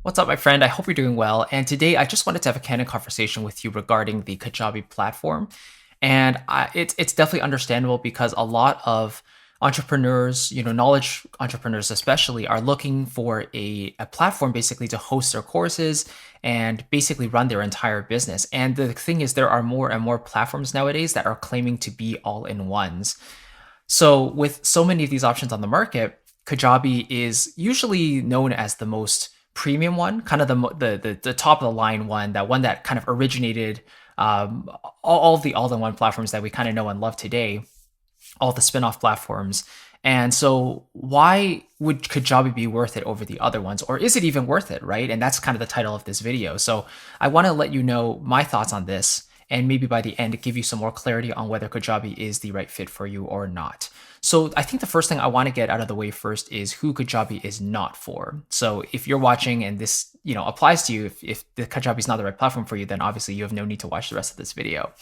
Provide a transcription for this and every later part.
What's up, my friend? I hope you're doing well. And today I just wanted to have a candid conversation with you regarding the Kajabi platform. It's definitely understandable because a lot of entrepreneurs, knowledge entrepreneurs especially, are looking for a platform basically to host their courses and basically run their entire business. And the thing is, there are more and more platforms nowadays that are claiming to be all-in-ones. So with so many of these options on the market, Kajabi is usually known as the most premium one, kind of the top of the line one, that one that kind of originated all of the all-in-one platforms that we kind of know and love today, all the spin-off platforms. And so why would Kajabi be worth it over the other ones? Or is it even worth it, right? And that's kind of the title of this video. So I want to let you know my thoughts on this, and maybe by the end give you some more clarity on whether Kajabi is the right fit for you or not. So I think the first thing I want to get out of the way first is who Kajabi is not for. So if you're watching and this applies to you, if the Kajabi is not the right platform for you, then obviously you have no need to watch the rest of this video.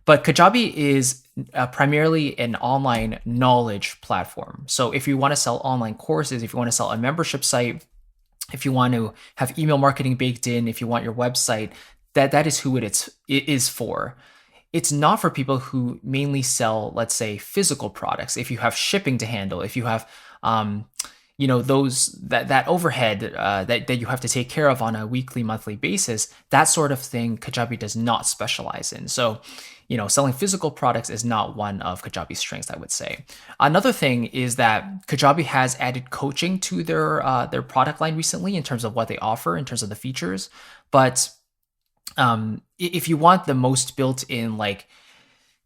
But Kajabi is primarily an online knowledge platform. So if you want to sell online courses, if you want to sell a membership site, if you want to have email marketing baked in, if you want your website, that is who it is for. It's not for people who mainly sell, let's say, physical products. If you have shipping to handle, if you have those that overhead that you have to take care of on a weekly, monthly basis, that sort of thing Kajabi does not specialize in. So selling physical products is not one of Kajabi's strengths, I would say. Another thing is that Kajabi has added coaching to their product line recently in terms of what they offer, in terms of the features. But if you want the most built-in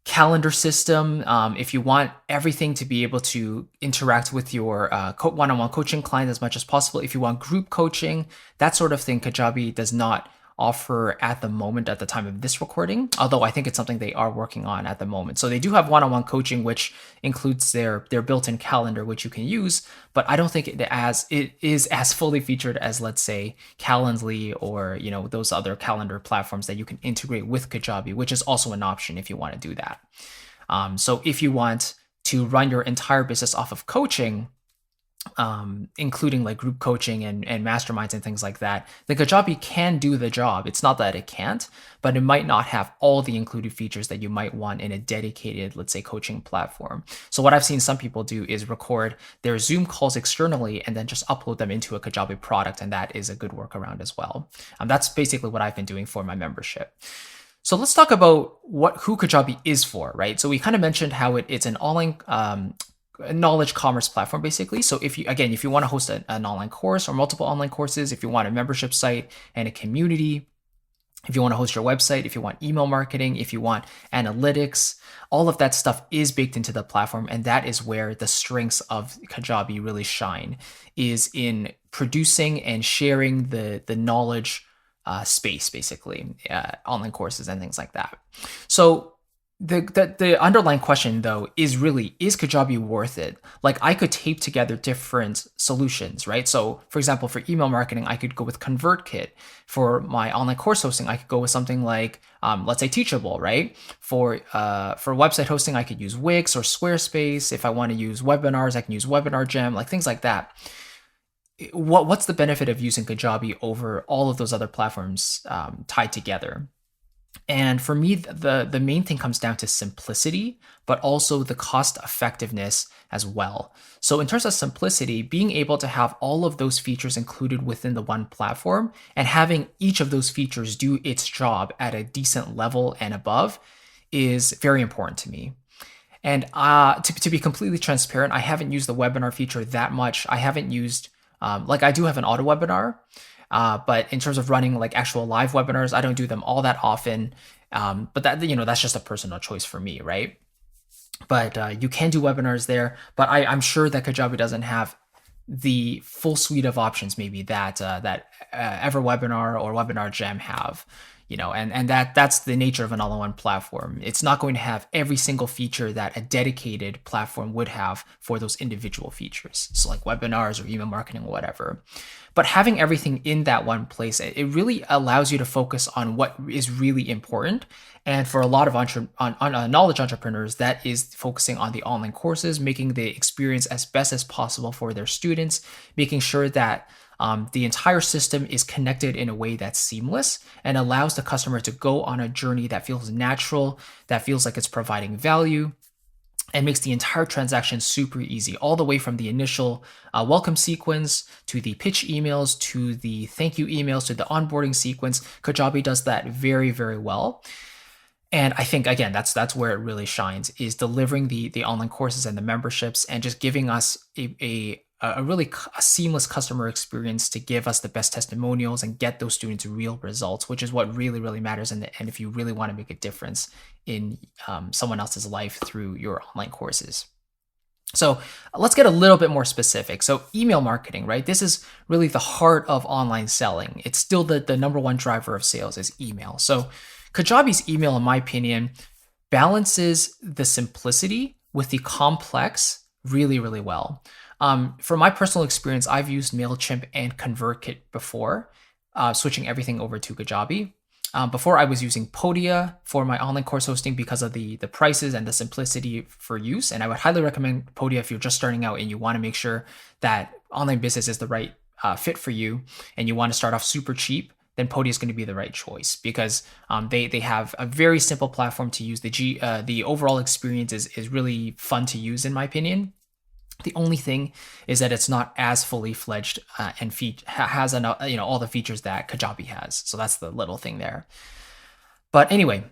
calendar system, if you want everything to be able to interact with your one-on-one coaching client as much as possible, if you want group coaching, that sort of thing, Kajabi does not offer at the moment, at the time of this recording, although I think it's something they are working on at the moment. So they do have one-on-one coaching, which includes their built-in calendar, which you can use, but I don't think it is as fully featured as, let's say, Calendly or those other calendar platforms that you can integrate with Kajabi, which is also an option if you want to do that. So if you want to run your entire business off of coaching, including like group coaching and masterminds and things like that, the Kajabi can do the job. It's not that it can't, but it might not have all the included features that you might want in a dedicated, let's say, coaching platform. So what I've seen some people do is record their Zoom calls externally and then just upload them into a Kajabi product, and that is a good workaround as well. That's basically what I've been doing for my membership. So let's talk about who Kajabi is for, right? So we kind of mentioned how it's an online knowledge commerce platform, basically. So if you want to host an online course or multiple online courses, if you want a membership site and a community, if you want to host your website, if you want email marketing, if you want analytics, all of that stuff is baked into the platform. And that is where the strengths of Kajabi really shine, is in producing and sharing the knowledge space, basically, online courses and things like that. So the underlying question, though, is Kajabi worth it? Like, I could tape together different solutions, right? So for example, for email marketing, I could go with ConvertKit. For my online course hosting, I could go with something like, let's say, Teachable, right? For website hosting, I could use Wix or Squarespace. If I want to use webinars, I can use Webinar Gem, like things like that. What's the benefit of using Kajabi over all of those other platforms tied together? And for me, the main thing comes down to simplicity, but also the cost effectiveness as well. So in terms of simplicity, being able to have all of those features included within the one platform and having each of those features do its job at a decent level and above is very important to me. And to be completely transparent, I haven't used the webinar feature that much. I haven't used, I do have an auto webinar, but in terms of running like actual live webinars, I don't do them all that often. But that's just a personal choice for me, right? But you can do webinars there. But I'm sure that Kajabi doesn't have the full suite of options maybe that EverWebinar or Webinar Gem have. And that's the nature of an all-in-one platform. It's not going to have every single feature that a dedicated platform would have for those individual features. So like webinars or email marketing or whatever. But having everything in that one place, it really allows you to focus on what is really important. And for a lot of knowledge entrepreneurs, that is focusing on the online courses, making the experience as best as possible for their students, making sure that The entire system is connected in a way that's seamless and allows the customer to go on a journey that feels natural, that feels like it's providing value, and makes the entire transaction super easy, all the way from the initial welcome sequence to the pitch emails to the thank you emails to the onboarding sequence. Kajabi does that very, very well. And I think, again, that's where it really shines, is delivering the online courses and the memberships and just giving us a really a seamless customer experience to give us the best testimonials and get those students real results, which is what really, really matters in the end if you really want to make a difference in someone else's life through your online courses. So let's get a little bit more specific. So email marketing, right? This is really the heart of online selling. It's still the number one driver of sales is email. So Kajabi's email, in my opinion, balances the simplicity with the complex really, really well. From my personal experience, I've used MailChimp and ConvertKit before, switching everything over to Kajabi. Before, I was using Podia for my online course hosting because of the prices and the simplicity for use. And I would highly recommend Podia if you're just starting out and you want to make sure that online business is the right fit for you and you want to start off super cheap. Then Podia is going to be the right choice because they have a very simple platform to use. The overall experience is really fun to use, in my opinion. The only thing is that it's not as fully fledged and has all the features that Kajabi has. So that's the little thing there. But anyway,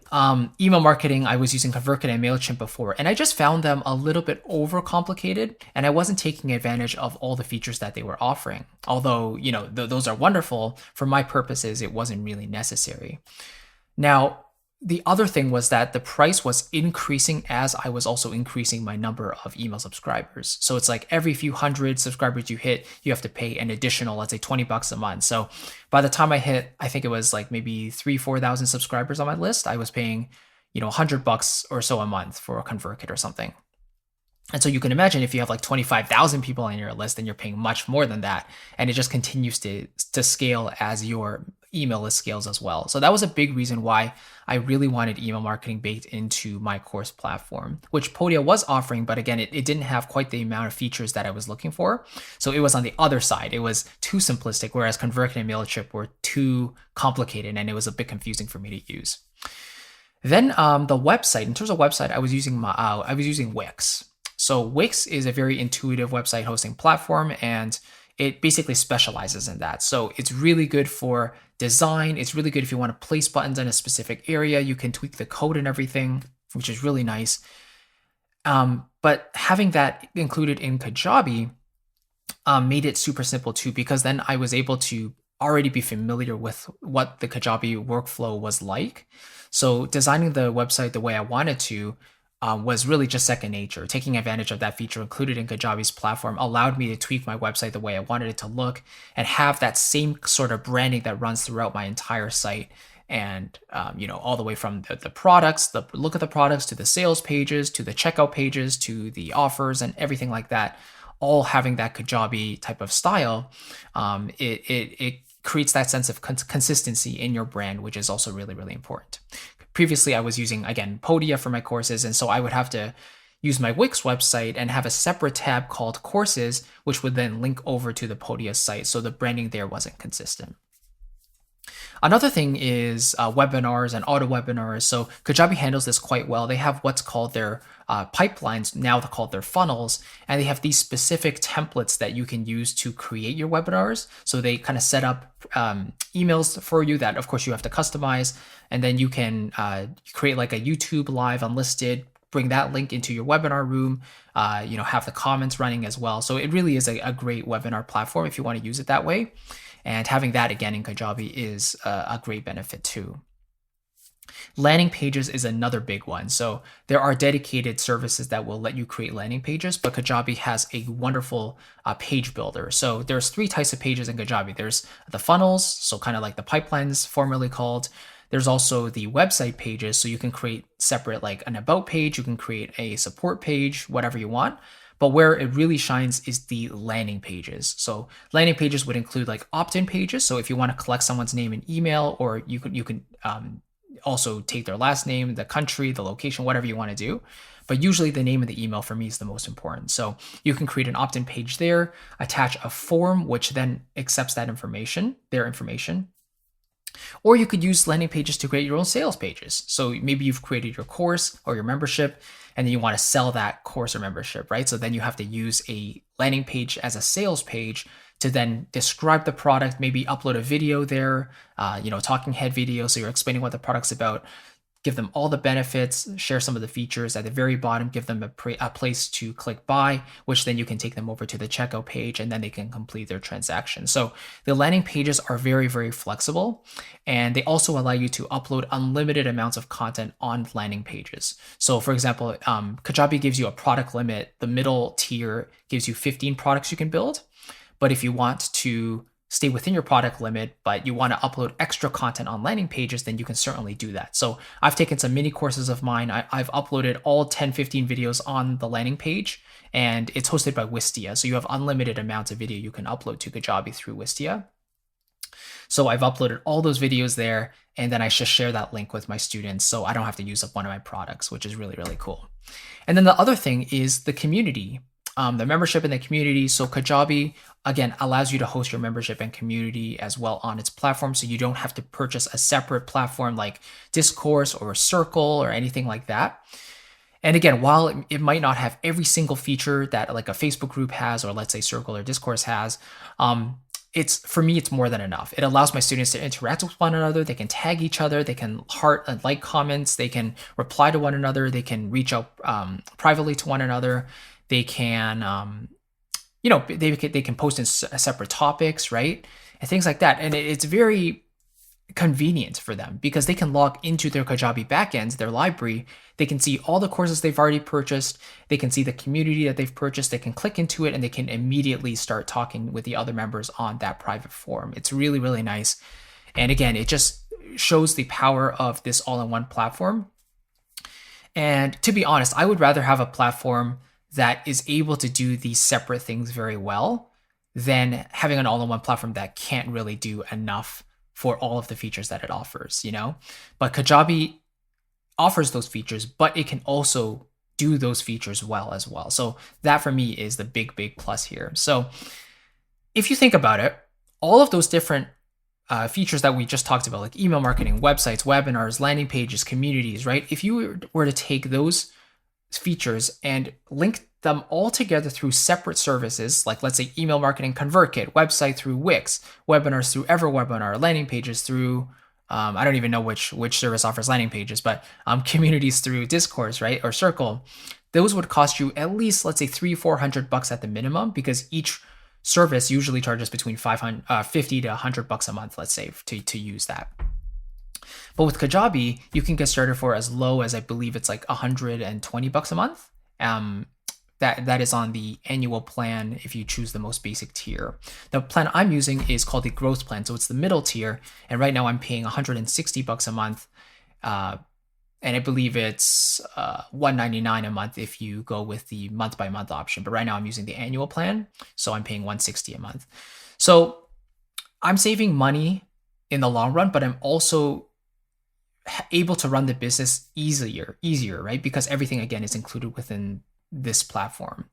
email marketing, I was using ConvertKit and MailChimp before, and I just found them a little bit overcomplicated, and I wasn't taking advantage of all the features that they were offering. Although, those are wonderful, for my purposes, it wasn't really necessary. Now, the other thing was that the price was increasing as I was also increasing my number of email subscribers. So it's like every few hundred subscribers you hit, you have to pay an additional, let's say $20 a month. So by the time I hit, I think it was like maybe 4,000 subscribers on my list, I was paying, $100 or so a month for a ConvertKit or something. And so you can imagine if you have like 25,000 people on your list, then you're paying much more than that. And it just continues to scale as your email list scales as well. So that was a big reason why I really wanted email marketing baked into my course platform, which Podia was offering. But again, it didn't have quite the amount of features that I was looking for. So it was on the other side. It was too simplistic, whereas ConvertKit and MailChimp were too complicated and it was a bit confusing for me to use. Then the website, in terms of website, I was using Wix. So Wix is a very intuitive website hosting platform, and it basically specializes in that. So it's really good for design. It's really good if you want to place buttons in a specific area. You can tweak the code and everything, which is really nice. But having that included in Kajabi made it super simple too, because then I was able to already be familiar with what the Kajabi workflow was like. So designing the website the way I wanted to was really just second nature. Taking advantage of that feature included in Kajabi's platform allowed me to tweak my website the way I wanted it to look and have that same sort of branding that runs throughout my entire site. And, all the way from the products, the look at the products, to the sales pages, to the checkout pages, to the offers and everything like that, all having that Kajabi type of style. It creates that sense of consistency in your brand, which is also really, really important. Previously, I was using, again, Podia for my courses, and so I would have to use my Wix website and have a separate tab called Courses, which would then link over to the Podia site, so the branding there wasn't consistent. Another thing is webinars and auto webinars. So Kajabi handles this quite well. They have what's called their pipelines, now they're called their funnels, and they have these specific templates that you can use to create your webinars. So they kind of set up emails for you that, of course, you have to customize, and then you can create like a YouTube live unlisted, bring that link into your webinar room, have the comments running as well. So it really is a great webinar platform if you want to use it that way. And having that again in Kajabi is a great benefit too. Landing pages is another big one. So there are dedicated services that will let you create landing pages, but Kajabi has a wonderful page builder. So there's 3 types of pages in Kajabi. There's the funnels, so kind of like the pipelines formerly called. There's also the website pages, so you can create separate, like an about page, you can create a support page, whatever you want. But where it really shines is the landing pages. So landing pages would include like opt-in pages. So if you want to collect someone's name and email, or you can also take their last name, the country, the location, whatever you want to do. but usually the name of the email for me is the most important. So you can create an opt-in page there, attach a form, which then accepts that information, their information. Or you could use landing pages to create your own sales pages. So maybe you've created your course or your membership, and then you want to sell that course or membership, right? So then you have to use a landing page as a sales page to then describe the product, maybe upload a video there, talking head video. So you're explaining what the product's about, give them all the benefits, share some of the features. At the very bottom, give them a place to click buy, which then you can take them over to the checkout page and then they can complete their transaction. So the landing pages are very, very flexible, and they also allow you to upload unlimited amounts of content on landing pages. So for example, Kajabi gives you a product limit. The middle tier gives you 15 products you can build. But if you want to stay within your product limit, but you want to upload extra content on landing pages, then you can certainly do that. So I've taken some mini courses of mine. I've uploaded all 10, 15 videos on the landing page, and it's hosted by Wistia. So you have unlimited amounts of video you can upload to Kajabi through Wistia. So I've uploaded all those videos there, and then I just share that link with my students so I don't have to use up one of my products, which is really, really cool. And then the other thing is the community. The membership in the community. So Kajabi, again, allows you to host your membership and community as well on its platform. So you don't have to purchase a separate platform like Discourse or Circle or anything like that. And again, while it might not have every single feature that like a Facebook group has, or let's say Circle or Discourse has, for me, it's more than enough. It allows my students to interact with one another. They can tag each other. They can heart and like comments. They can reply to one another. They can reach out privately to one another. They can, they can post in separate topics, right? And things like that. And it's very convenient for them because they can log into their Kajabi backends, their library. They can see all the courses they've already purchased. They can see the community that they've purchased. They can click into it and they can immediately start talking with the other members on that private forum. It's really, really nice. And again, it just shows the power of this all-in-one platform. And to be honest, I would rather have a platform that is able to do these separate things very well than having an all-in-one platform that can't really do enough for all of the features that it offers, But Kajabi offers those features, but it can also do those features well as well. So that for me is the big, big plus here. So if you think about it, all of those different features that we just talked about, like email marketing, websites, webinars, landing pages, communities, right? If you were to take those features and link them all together through separate services, like let's say email marketing ConvertKit, website through Wix, webinars through EverWebinar, landing pages through I don't even know which service offers landing pages, but communities through Discourse, right, or Circle, those would cost you at least, let's say, $300-400 at the minimum, because each service usually charges between $50 to $100 a month, let's say, to use that. But with Kajabi, you can get started for as low as, I believe it's like $120 a month. That is on the annual plan if you choose the most basic tier. The plan I'm using is called the growth plan, so it's the middle tier, and right now I'm paying $160 a month, and I believe it's $199 a month if you go with the month-by-month option. But right now I'm using the annual plan, so I'm paying $160 a month. So I'm saving money in the long run, but I'm also able to run the business easier, right? Because everything, again, is included within this platform.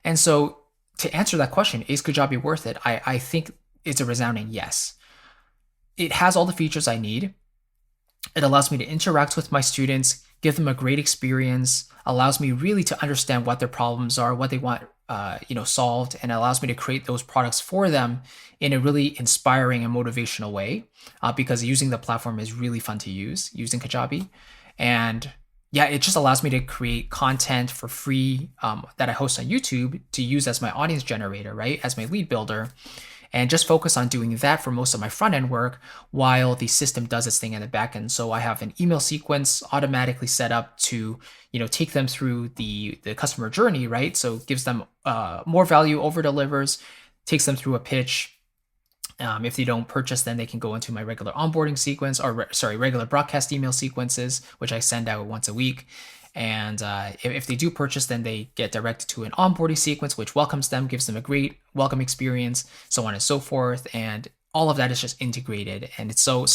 And so to answer that question, is Kajabi worth it? I think it's a resounding yes. It has all the features I need. It allows me to interact with my students, give them a great experience, allows me really to understand what their problems are, what they want solved, and allows me to create those products for them in a really inspiring and motivational way, because using the platform is really fun to use, using Kajabi. And yeah, it just allows me to create content for free that I host on YouTube to use as my audience generator, right, as my lead builder, and just focus on doing that for most of my front end work while the system does its thing in the back end. So I have an email sequence automatically set up to, take them through the customer journey, right? So it gives them more value, over delivers, takes them through a pitch. If they don't purchase, then they can go into my regular onboarding sequence, regular broadcast email sequences, which I send out once a week. And if they do purchase, then they get directed to an onboarding sequence, which welcomes them, gives them a great welcome experience, so on and so forth. And all of that is just integrated. And it's so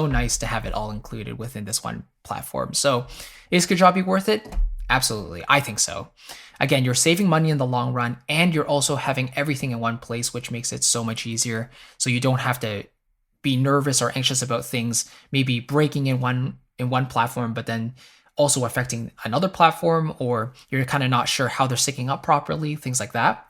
nice to have it all included within this one platform. So is Kajabi worth it? Absolutely. I think so. Again, you're saving money in the long run and you're also having everything in one place, which makes it so much easier. So you don't have to be nervous or anxious about things maybe breaking in one platform, but then also affecting another platform, or you're kind of not sure how they're syncing up properly, things like that.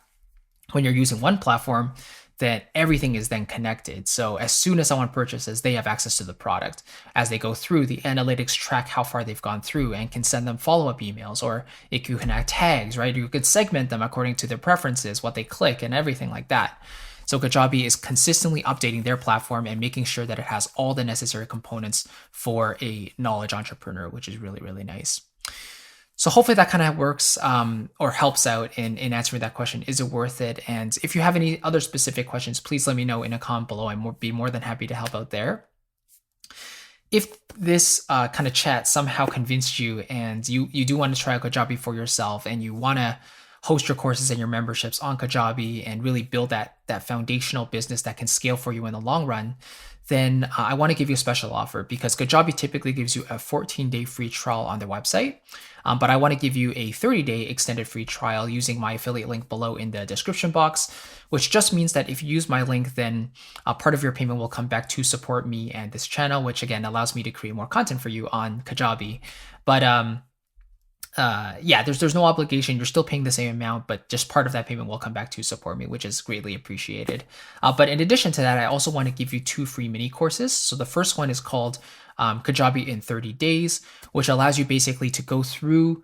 When you're using one platform, then everything is then connected. So as soon as someone purchases, they have access to the product. As they go through, the analytics track how far they've gone through and can send them follow-up emails, or you can add tags, right? You could segment them according to their preferences, what they click, and everything like that. So Kajabi is consistently updating their platform and making sure that it has all the necessary components for a knowledge entrepreneur, which is really, really nice. So hopefully that kind of works or helps out in answering that question. Is it worth it? And if you have any other specific questions, please let me know in a comment below. I'd be more than happy to help out there. If this kind of chat somehow convinced you and you do want to try out Kajabi for yourself and you want to host your courses and your memberships on Kajabi and really build that foundational business that can scale for you in the long run, then I want to give you a special offer because Kajabi typically gives you a 14-day free trial on their website. But I want to give you a 30-day extended free trial using my affiliate link below in the description box, which just means that if you use my link, then part of your payment will come back to support me and this channel, which again allows me to create more content for you on Kajabi. But yeah, there's no obligation. You're still paying the same amount, but just part of that payment will come back to support me, which is greatly appreciated. But in addition to that, I also want to give you 2 free mini courses. So the first one is called Kajabi in 30 days, which allows you basically to go through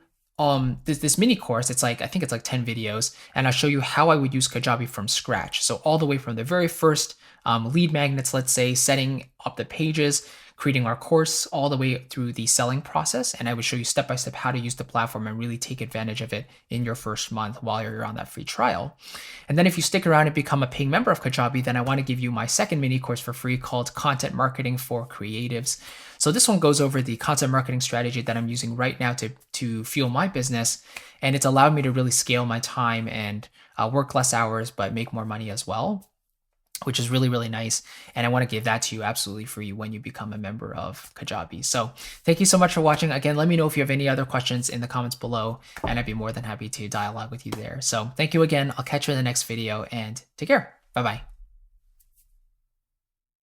this mini course. I think it's like 10 videos, and I'll show you how I would use Kajabi from scratch. So all the way from the very first lead magnets, let's say, setting up the pages, creating our course, all the way through the selling process. And I would show you step by step how to use the platform and really take advantage of it in your first month while you're on that free trial. And then if you stick around and become a paying member of Kajabi, then I want to give you my second mini course for free called Content Marketing for Creatives. So this one goes over the content marketing strategy that I'm using right now to fuel my business. And it's allowed me to really scale my time and work less hours, but make more money as well, which is really, really nice. And I want to give that to you absolutely free when you become a member of Kajabi. So thank you so much for watching. Again, let me know if you have any other questions in the comments below, and I'd be more than happy to dialogue with you there. So thank you again. I'll catch you in the next video and take care. Bye-bye.